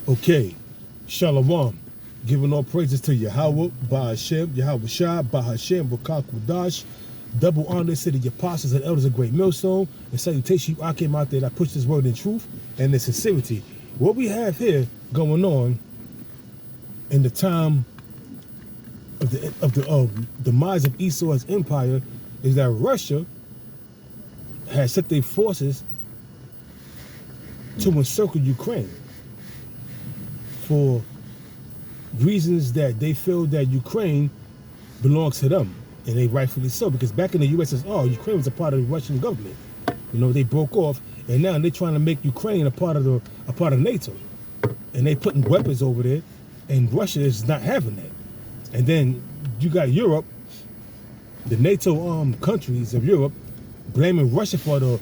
Okay, Shalom. Giving all praises to Yahweh, Ba'ashem, Yahweh Shah, Ba'ashem, Bakakudash. Double honors to the apostles and elders of Great Millstone. And salutation, I came out there that push this word in truth and in sincerity. What we have here going on in the time of the demise of Esau's empire is that Russia has set their forces to encircle Ukraine for reasons that they feel that Ukraine belongs to them, and they rightfully so, because back in the USSR, Ukraine was a part of the Russian government. You know, they broke off, and now they're trying to make Ukraine a part of NATO, and they putting weapons over there, and Russia is not having that. And then you got Europe, the NATO countries of Europe, blaming Russia for the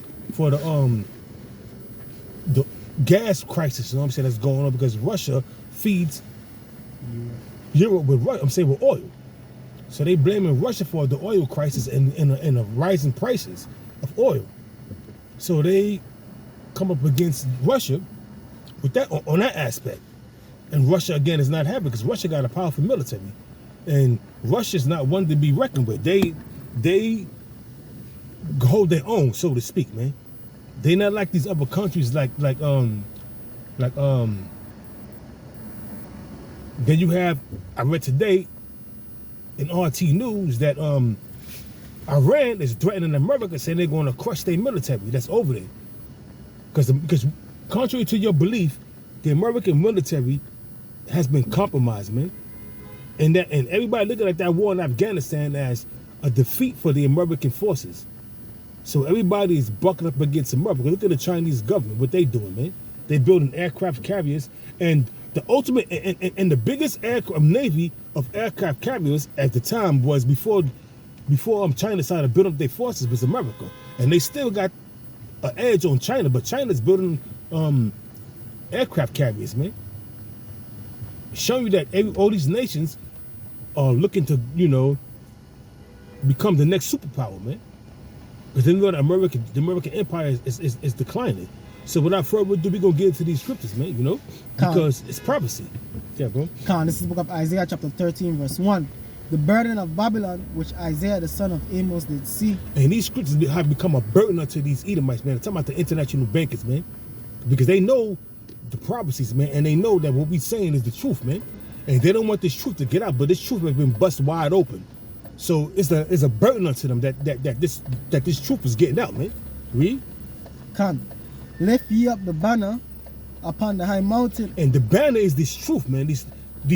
gas crisis, you know what I'm saying, that's going on, because Russia feeds Europe with oil. So they blaming Russia for the oil crisis and the rising prices of oil. So they come up against Russia with that on that aspect. And Russia again is not happy because Russia got a powerful military. And Russia's not one to be reckoned with. They hold their own, so to speak, man. They not like these other countries then you have, I read today in RT News that Iran is threatening America, saying they're going to crush their military that's over there. Because contrary to your belief, the American military has been compromised, man. And everybody looking at that war in Afghanistan as a defeat for the American forces. So everybody is bucking up against America. Look at the Chinese government, what they doing, man. They building aircraft carriers, and the ultimate and the biggest navy of aircraft carriers at the time was before China started to build up their forces was America, and they still got an edge on China. But China's building aircraft carriers, man. Showing you that all these nations are looking to, become the next superpower, man. Because they know that the American empire is declining. So without further ado, we're going to get into these scriptures, man, because it's prophecy. Yeah, bro. This is the book of Isaiah chapter 13, verse 1. The burden of Babylon, which Isaiah the son of Amos did see. And these scriptures have become a burden unto these Edomites, man. I'm talking about the international bankers, man. Because they know the prophecies, man, and they know that what we're saying is the truth, man. And they don't want this truth to get out, but this truth has been bust wide open. So it's a burden unto them that this truth is getting out, man. Read. Lift ye up the banner upon the high mountain. And the banner is this truth, man. These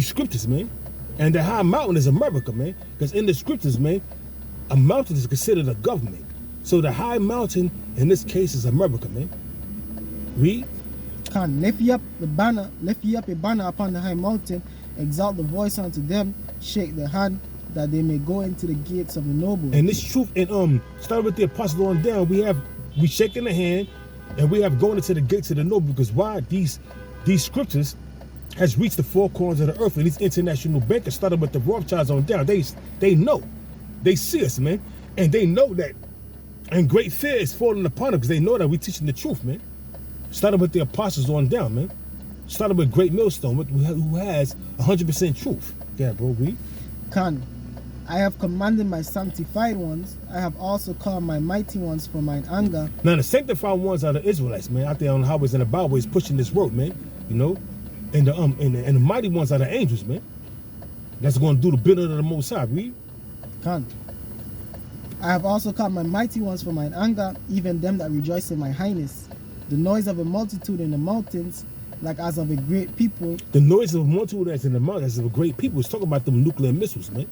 scriptures, man. And the high mountain is America, man. Because in the scriptures, man, a mountain is considered a government. So the high mountain in this case is America, man. Read. Lift ye up a banner upon the high mountain, exalt the voice unto them, shake the hand, that they may go into the gates of the noble. And this truth, and starting with the apostle on down, we shaking the hand, and we have going into the gates of the noble. Because why? These scriptures has reached the four corners of the earth, and these international bankers, started with the Rothschilds on down, they know, they see us, man, and they know that, and great fear is falling upon them because they know that we teaching the truth, man. Started with the apostles on down, man. Started with Great Millstone, who has 100% truth. Yeah, bro, read. I have commanded my sanctified ones. I have also called my mighty ones for mine anger. Now the sanctified ones are the Israelites, man, out there on the highways and the byways pushing this word, man. And the mighty ones are the angels, man. That's going to do the bidding of the Most High. Read. I have also called my mighty ones for mine anger, even them that rejoice in my highness. The noise of a multitude in the mountains, like as of a great people. The noise of a multitude that's in the mountains, as of a great people. It's talking about them nuclear missiles, man.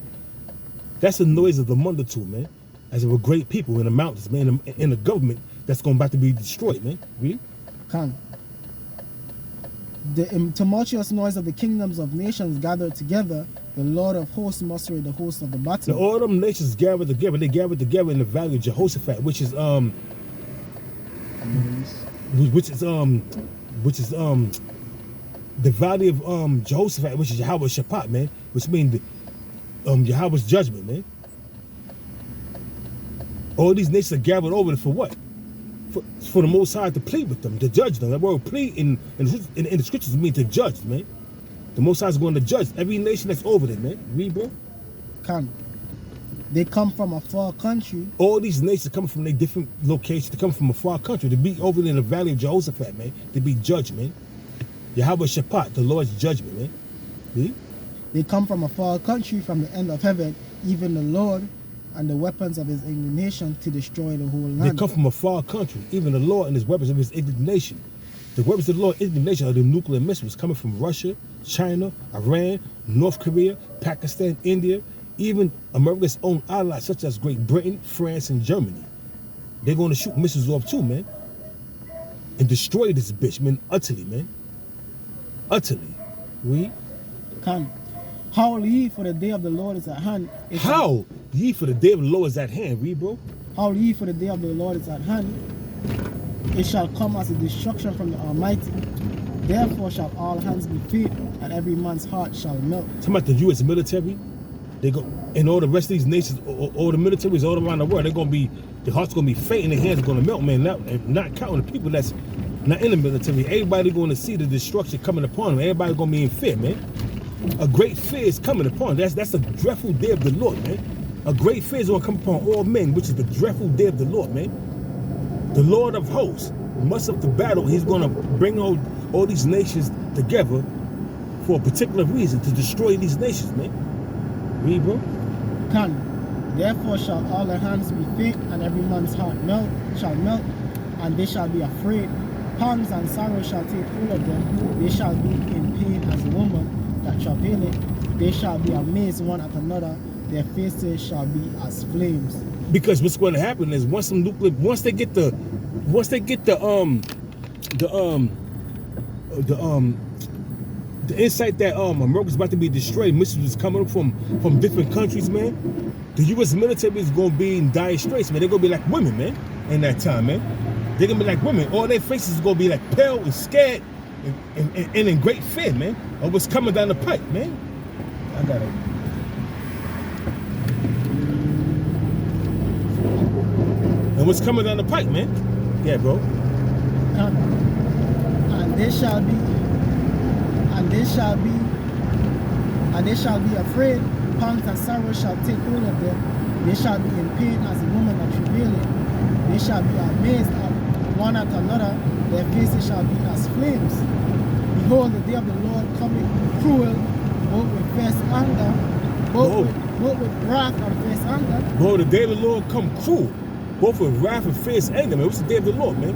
That's the noise of the multitude, man. As of a great people in the mountains, man, in the government that's going to be destroyed, man. Read. The tumultuous noise of the kingdoms of nations gathered together. The Lord of hosts mustered the host of the battle. Now, all them nations gathered together. They gathered together in the valley of Jehoshaphat, which is the valley of Jehoshaphat, which is Yahweh's Shabbat, man, which means Yahweh's judgment, man. All these nations are gathered over for what? for the Most High to plead with them, to judge them. That word plead in the scriptures means to judge, man. The Most High is going to judge every nation that's over there, man. Read, bro. They come from a far country. All these nations come from their different locations. They come from a far country. To be over in the valley of Jehoshaphat, man. To be judged, man. Yahweh Shaphat, the Lord's judgment, man. See? They come from a far country, from the end of heaven, even the Lord and the weapons of his indignation to destroy the whole land. They come from a far country, even the Lord and his weapons of his indignation. The weapons of the Lord's indignation are the nuclear missiles coming from Russia, China, Iran, North Korea, Pakistan, India, even America's own allies such as Great Britain, France, and Germany. They're going to shoot missiles off too, man. And destroy this bitch, man, utterly, man. Utterly. Read. Howl ye, for the day of the Lord is at hand. How ye, for the day of the Lord is at hand. Read, bro. Howl ye, for the day of the Lord is at hand. It shall come as a destruction from the Almighty. Therefore shall all hands be faint, and every man's heart shall melt. Talking about the U.S. military, they go, and all the rest of these nations, all the militaries all around the world, they're gonna be, the heart's gonna be faint and their hands are gonna melt, man. Not counting the people that's not in the military. Everybody going to see the destruction coming upon them. Everybody gonna be in fear, man. A great fear is coming upon. That's a dreadful day of the Lord, man. A great fear is gonna come upon all men, which is the dreadful day of the Lord, man. The Lord of hosts, much of the battle, he's gonna bring all these nations together for a particular reason, to destroy these nations, man. Read, bro. Therefore shall all the hands be faint, and every man's heart shall melt, and they shall be afraid. Pangs and sorrow shall take hold of them. They shall be in pain as a woman that travaileth. They shall be amazed one at another. Their faces shall be as flames. Because what's going to happen is once they get the insight that America's about to be destroyed, missiles is coming up from different countries, man. The U.S. military is going to be in dire straits, man. They're going to be like women, man, in that time, man. They're going to be like women. All their faces is going to be like pale and scared and in great fear, man, of what's coming down the pipe, man. I got it. And what's coming down the pipe, man? Yeah, bro. And they shall be afraid. Pangs and sorrow shall take hold of them. They shall be in pain as a woman that travaileth. They shall be amazed one at another. Their faces shall be as flames. Behold, the day of the Lord coming cruel, both with fierce anger, both with wrath and fierce anger. Behold, the day of the Lord come cruel, both with wrath and fierce anger, man. What's the day of the Lord, man?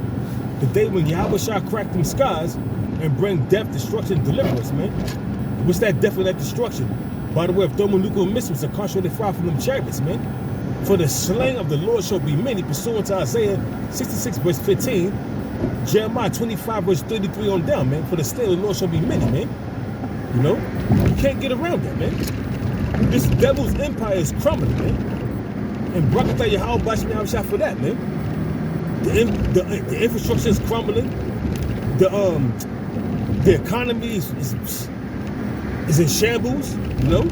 The day when Yahweh shall crack them skies and bring death, destruction, and deliverance, man. And what's that death and that destruction? By the way of thermonuclear missiles and concentrated fire from them chariots, man. For the slain of the Lord shall be many, pursuant to Isaiah 66 verse 15, Jeremiah 25 verse 33 on down, man. For the slain of the Lord shall be many, man. You know? You can't get around that, man. This devil's empire is crumbling, man. And Barakatah Yahweh Bashmi shot for that, man. The infrastructure is crumbling. The economy is in shambles, you know.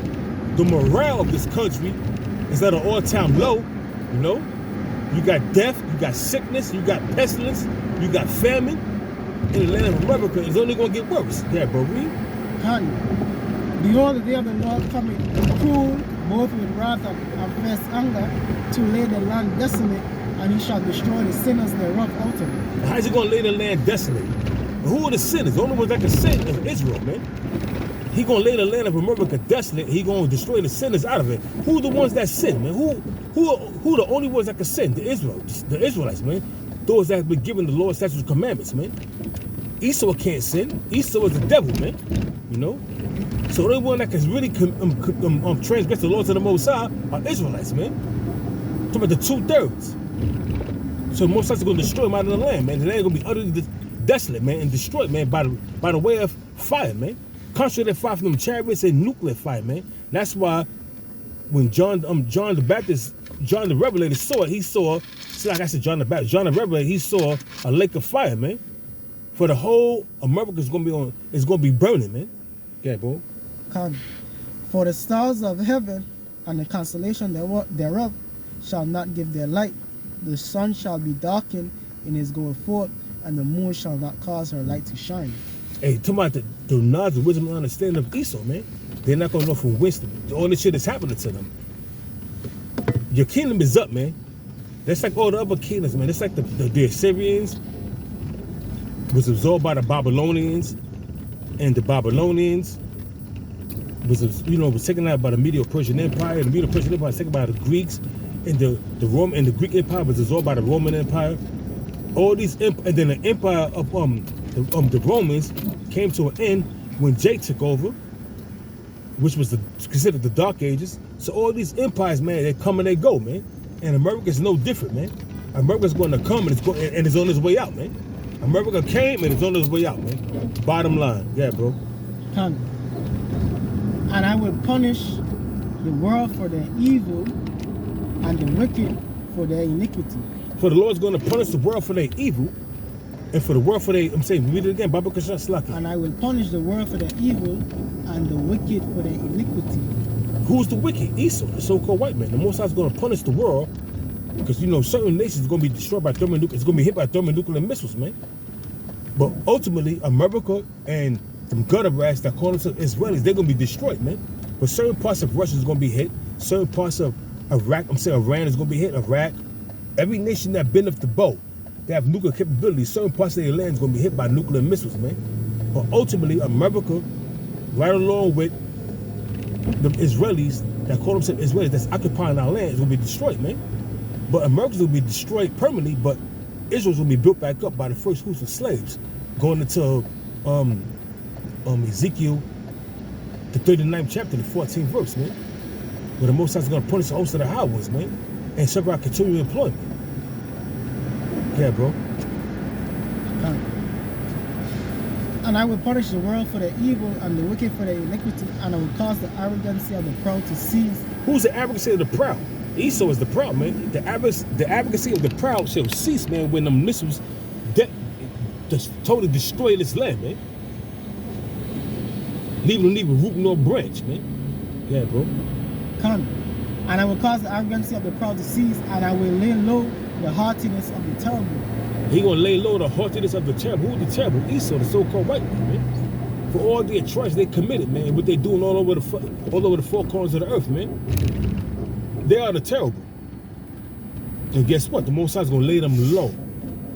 The morale of this country is at an all-time low, you know. You got death, you got sickness, you got pestilence, you got famine. In the land of America, it's only going to get worse. Yeah, bro, read. Behold, the day of the Lord coming cruel, both with wrath and fierce anger, to lay the land desolate, and he shall destroy the sinners thereof out of it. How's he going to lay the land desolate? Who are the sinners? The only ones that can sin is Israel, man. He going to lay the land of America desolate. He going to destroy the sinners out of it. Who are the ones that sin, man? Who are the only ones that can sin? The Israelites, man. Those that have been given the Lord's statutes and commandments, man. Esau can't sin. Esau is the devil, man. You know? So the only one that can really transgress the laws of the Most High are Israelites, man. Talking about the 2/3. So the Most High is going to destroy them out of the land, man. The land is going to be utterly desolate, man, and destroyed, man, by the way of fire, man. Concentrated fire from them chariots and nuclear fire, man. That's why when John the Baptist, John the Revelator saw it, he saw, like I said, John the Baptist, John the Revelator, he saw a lake of fire, man. For the whole America is going to be burning, man. Yeah, bro. For the stars of heaven and the constellation thereof shall not give their light. The sun shall be darkened, in his going forth, and the moon shall not cause her light to shine. Hey, talking about the knowledge, the wisdom, and understanding of Esau, man. They're not gonna know from wisdom. All this shit is happening to them. Your kingdom is up, man. That's like all the other kingdoms, man. It's like the Assyrians was absorbed by the Babylonians, and the Babylonians was taken out by the Medo-Persian Empire. The Medo-Persian Empire was taken by the Greeks, and the Greek Empire was absorbed by the Roman Empire. All these and then the empire of the Romans came to an end when Jay took over, which was considered the Dark Ages. So all these empires, man, they come and they go, man. And America's no different, man. America's going to come and it's on its way out, man. America came and it's on its way out, man. Bottom line, yeah, bro. And I will punish the world for their evil and the wicked for their iniquity. For the Lord's going to punish the world for their evil, and for the world for their, I'm saying, read it again, Bible Kasha Slaki. And I will punish the world for their evil and the wicked for their iniquity. Who's the wicked? Esau, the so-called white man. The Most High is going to punish the world because, certain nations are going to be destroyed by thermonuclear, it's going to be hit by thermonuclear missiles, man. But ultimately, America and them gutter rats that call themselves Israelis, they're going to be destroyed, man. But certain parts of Russia is going to be hit. Certain parts of Iraq, Iran is going to be hit. Iraq. Every nation that been off the boat, they have nuclear capabilities. Certain parts of their land is going to be hit by nuclear missiles, man. But ultimately, America, right along with the Israelis that call themselves Israelis that's occupying our land, is going to be destroyed, man. But America's going to be destroyed permanently, but Israel's going to be built back up by the first fruits of slaves, going into Ezekiel, the 39th chapter, the 14th verse, man. Where the Most High is going to punish the host of the highways, man, and serve our continuing employment. Yeah, bro. And I will punish the world for their evil and the wicked for their iniquity, and I will cause the arrogancy of the proud to cease. Who's the arrogancy of the proud? Esau is the proud, man. The arrogancy of the proud shall cease, man, when them missiles just totally destroy this land, man. Leaving neither root nor branch, man. Yeah, bro. And I will cause the arrogancy of the proud to cease, and I will lay low the haughtiness of the terrible. He gonna lay low the haughtiness of the terrible. Who's the terrible? Esau, the so-called white man. For all the atrocities they committed, man, what they doing all over the four corners of the earth, man. They are the terrible. And guess what? The Most High is gonna lay them low.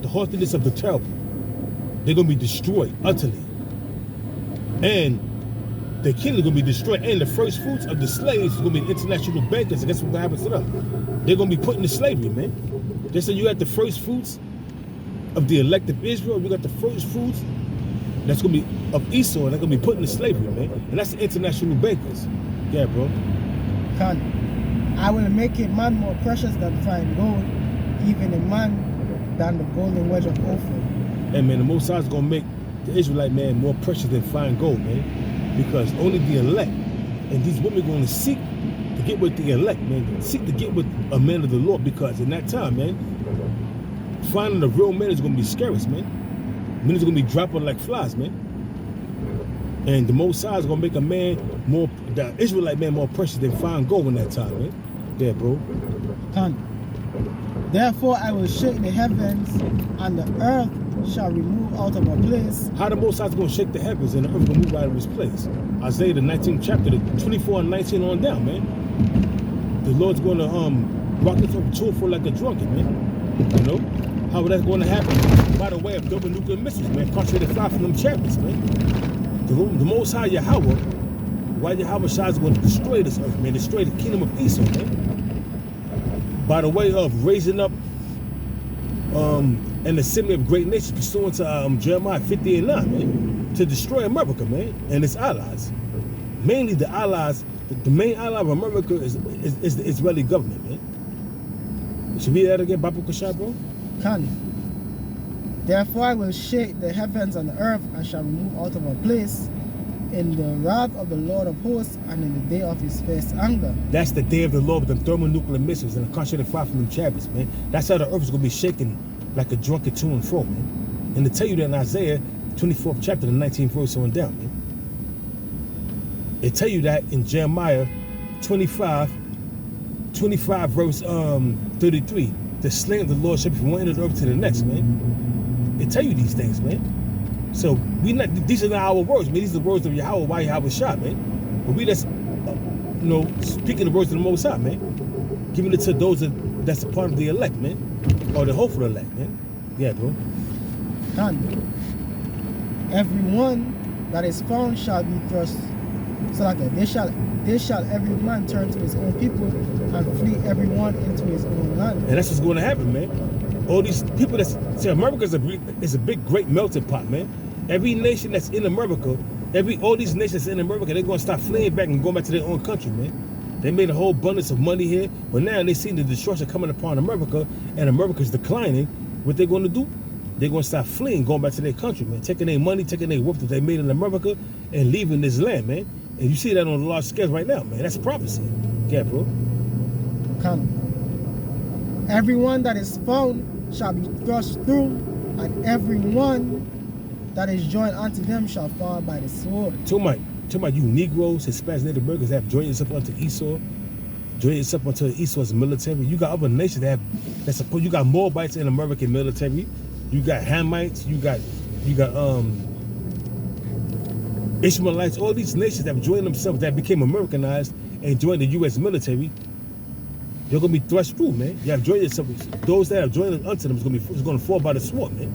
The haughtiness of the terrible. They're gonna be destroyed utterly. And the kingdom is gonna be destroyed. And the first fruits of the slaves is gonna be international bankers. And guess what happens to them? They're gonna be put into slavery, man. They say you got the first fruits of the elect of Israel. You got the first fruits that's gonna be of Esau, and they're gonna be put into slavery, man. And that's the international bankers. Yeah, bro. I will make a man more precious than fine gold, even a man than the golden wedge of Ophir. Hey, man, the Most High is gonna make the Israelite man more precious than fine gold, man. Because only the elect and these women going to seek to get with the elect, man. Seek to get with a man of the Lord, because in that time, man, finding a real man is going to be scarce, man. Men is going to be dropping like flies, man. And the Most High is going to make a man more, the Israelite man more precious than fine gold in that time, man. Yeah, bro. Therefore I will shake the heavens, and the earth shall remove out of her place. How the Most High is going to shake the heavens and the earth going to move out of its place? Isaiah the 19th chapter, the 24 and 19 on down, man. The Lord's going to rock this over to for like a drunken, man. You know? How that's going to happen? By the way of double nuclear missiles, man. Concentrated fly from them chariots, man. The Most High Yahweh, why Yahweh Shah is going to destroy this earth, man. Destroy the kingdom of Esau, man. By the way of raising up an assembly of great nations pursuant to Jeremiah 50 and 9, man, to destroy America, man, and its allies. Mainly the allies, the main ally of America is the Israeli government, man. Should we read that again, Babu Kashab, bro? Therefore I will shake the heavens and the earth, and shall remove out of her place in the wrath of the Lord of hosts, and in the day of his fierce anger. That's the day of the Lord with them thermonuclear missiles and the concentrated fire from them chariots, man. That's how the earth is going to be shaken like a drunken to and fro, man. And to tell you that in Isaiah 24th chapter, the 19th verse on down, man. They tell you that in Jeremiah 25 verse 33. the sling of the Lord shall be from one end of the earth to the next, man. They tell you these things, man. So these are not our words, man. These are the words of Yahweh, why Yahweh shot, man. But we just, speaking the words of the Most High, man. Giving it to those that's a part of the elect, man. Or the hopeful elect, man. Yeah, bro. Done. Everyone that is found shall be thrust. So like that, they shall every man turn to his own people and flee everyone into his own land. And that's what's going to happen, man. All these people America is a big, great melting pot, man. Every nation that's in America, all these nations in America, they're going to start fleeing back and going back to their own country, man. They made a whole abundance of money here, but now they see the destruction coming upon America, and America's declining. What they're going to do? They're going to start fleeing, going back to their country, man. Taking their money, taking their wealth that they made in America, and leaving this land, man. And you see that on a large scale right now, man. That's prophecy. Yeah, bro. Come. Everyone that is found shall be thrust through, and everyone that is joined unto them shall fall by the sword. Talking about you Negroes, Hispanics, Native Americans that have joined yourself unto Esau, joined yourself unto Esau's military. You got other nations that support. You got Moabites in American military. You got Hamites. You got Ishmaelites. All these nations that have joined themselves, that became Americanized and joined the U.S. military. You're gonna be thrust through, man. You have joined yourself. Those that have joined unto them is gonna fall by the sword, man.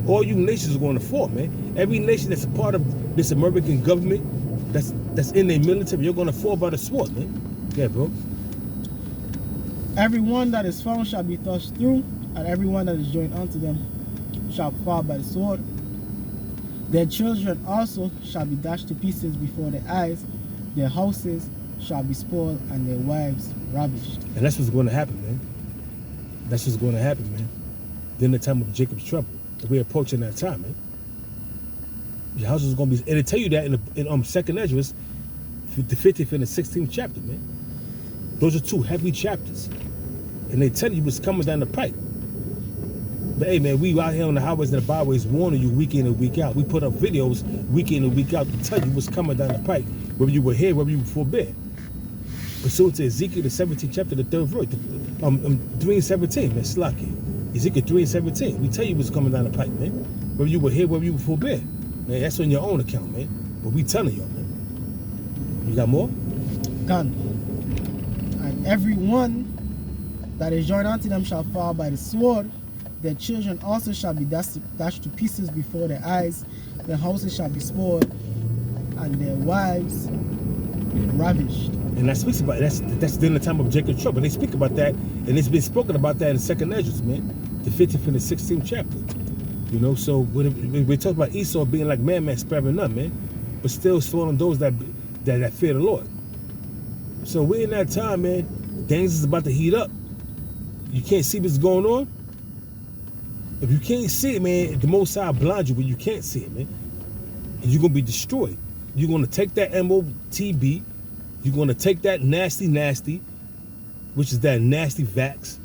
All you nations are going to fall, man. Every nation that's a part of this American government, that's in their military, you're going to fall by the sword, man. Yeah, bro. Everyone that is found shall be thrust through, and everyone that is joined unto them shall fall by the sword. Their children also shall be dashed to pieces before their eyes. Their houses shall be spoiled, and their wives ravished. And that's what's going to happen, man. That's what's going to happen, man. Then the time of Jacob's trouble. We're approaching that time, man. Your house is going to be, and they tell you that in 2nd Ezra, the 50th and the 16th chapter, man. Those are two heavy chapters, and they tell you what's coming down the pipe. But hey, man, we out here on the highways and the byways warning you week in and week out. We put up videos week in and week out to tell you what's coming down the pipe, whether you were here, whether you were forbid. Pursuant to Ezekiel, the 17th chapter, the 3rd verse, 3:17, man, Slaki. Ezekiel 3:17. We tell you what's coming down the pipe, man. Whether you were here, whether you were forbid. Man, that's on your own account, man. But we telling y'all, man. You got more? Gone. And everyone that is joined unto them shall fall by the sword. Their children also shall be dashed to pieces before their eyes. Their houses shall be spoiled, and their wives ravished. And that speaks about that's during the time of Jacob's trouble. And they speak about that, and it's been spoken about that in 2nd Ezra, man, the 50th and the 16th chapter. So when we talk about Esau being like man sparing none, man, but still swallowing those that fear the Lord. So we're in that time, man. Things is about to heat up. You can't see what's going on. If you can't see it, man, the Most High blind you, but you can't see it, man. And you're gonna be destroyed. You're gonna take that MOTB. You're going to take that nasty, which is that nasty vax.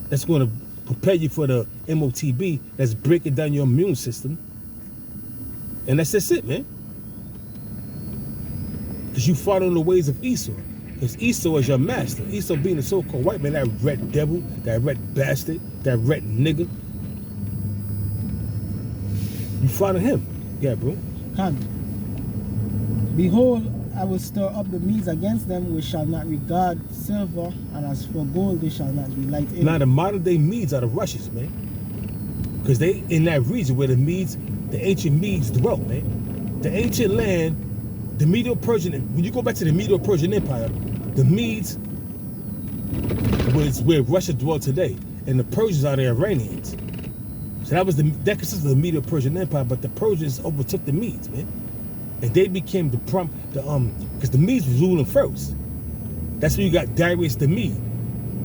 That's going to prepare you for the MOTB that's breaking down your immune system. And that's just it, man. Because you follow the ways of Esau. Because Esau is your master. Esau being the so-called white man, that red devil, that red bastard, that red nigga. You follow him. Yeah, bro. Come. Behold, I will stir up the Medes against them, which shall not regard silver, and as for gold, they shall not delight in it. Now, the modern day Medes are the Russians, man. Because they in that region where the ancient Medes dwelt, man. The ancient land, the Medo-Persian, when you go back to the Medo-Persian Empire, the Medes was where Russia dwelt today, and the Persians are the Iranians. So that consisted of the Medo-Persian Empire, but the Persians overtook the Medes, man. And they became because the Medes was ruling first. That's when you got Darius the Mede.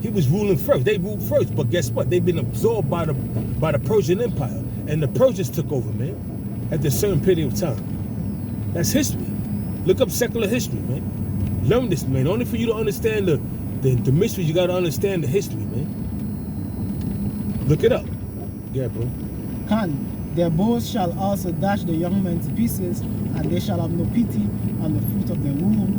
He was ruling first. They ruled first, but guess what? They've been absorbed by the Persian Empire, and the Persians took over, man, at a certain period of time. That's history. Look up secular history, man. Learn this, man. Only for you to understand the mystery, you got to understand the history, man. Look it up. Yeah, bro. Khan, their bows shall also dash the young men to pieces, and they shall have no pity on the fruit of their womb,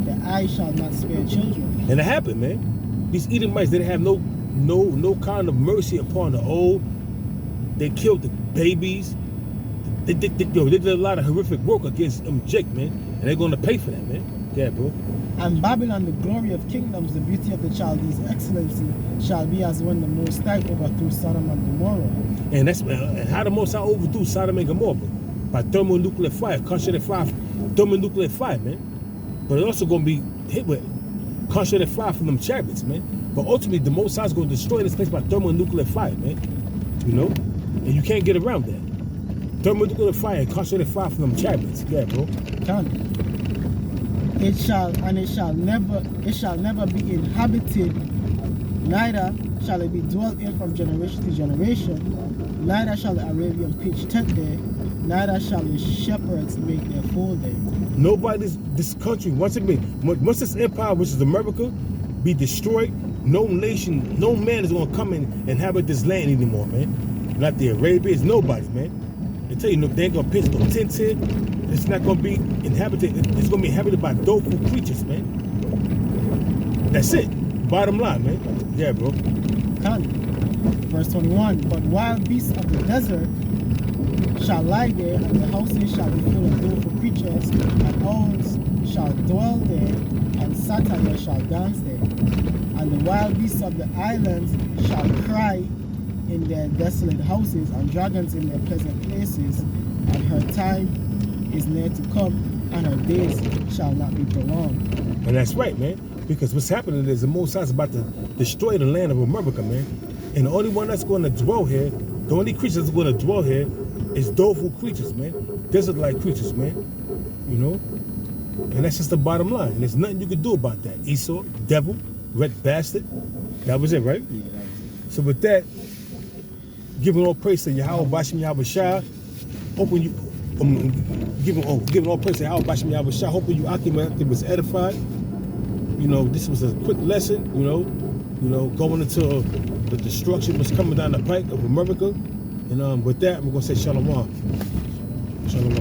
Their eyes shall not spare children. And it happened, man. These Edomites, they have no kind of mercy upon the old. They killed the babies. They did a lot of horrific work against Jake, man, and they're gonna pay for that, man. Yeah, bro. And Babylon, the glory of kingdoms, the beauty of the Chaldees' excellency, shall be as when the Most High overthrew Sodom and Gomorrah. And that's how the Most High overthrew Sodom and Gomorrah, by thermonuclear fire, concentrated fire, thermonuclear fire, man. But it's also gonna be hit with concentrated fire from them chariots, man. But ultimately, the Most High is gonna destroy this place by thermonuclear fire, man. You know, and you can't get around that. Thermonuclear fire and concentrated fire from them chariots. Yeah, bro. It shall never be inhabited, neither shall it be dwelt in from generation to generation, neither shall the Arabian pitch tent there, neither shall the shepherds make their fold there. This country, once this empire, which is America, be destroyed, no nation, no man is gonna come and inhabit this land anymore, man. Not the Arabians, nobody, man. They tell you, they ain't gonna pitch no tents here. It's not gonna be inhabited. It's gonna be inhabited by doleful creatures, man. That's it. Bottom line, man. Yeah, bro. Verse 21. But wild beasts of the desert shall lie there, and the houses shall be full of doleful creatures, and owls shall dwell there, and satyrs shall dance there. And the wild beasts of the islands shall cry in their desolate houses, and dragons in their pleasant places, and her time is near to come, and her days shall not be prolonged. And that's right, man. Because what's happening is the Most High is about to destroy the land of America, man. And the only one that's going to dwell here, the only creatures that's going to dwell here is doleful creatures, man. Desert-like creatures, man. You know? And that's just the bottom line. And there's nothing you can do about that. Esau, devil, red bastard. That was it, right? Yeah, that was it. So with that, giving all praise to Yahweh Bashim Yahweh Shah, hoping you giving all praise to Yahweh Bashim Yahweh Shah, hoping you Akim was edified. You know, this was a quick lesson, you know, going into the destruction was coming down the pike of America. And with that, I'm gonna say Shalom. Shalom.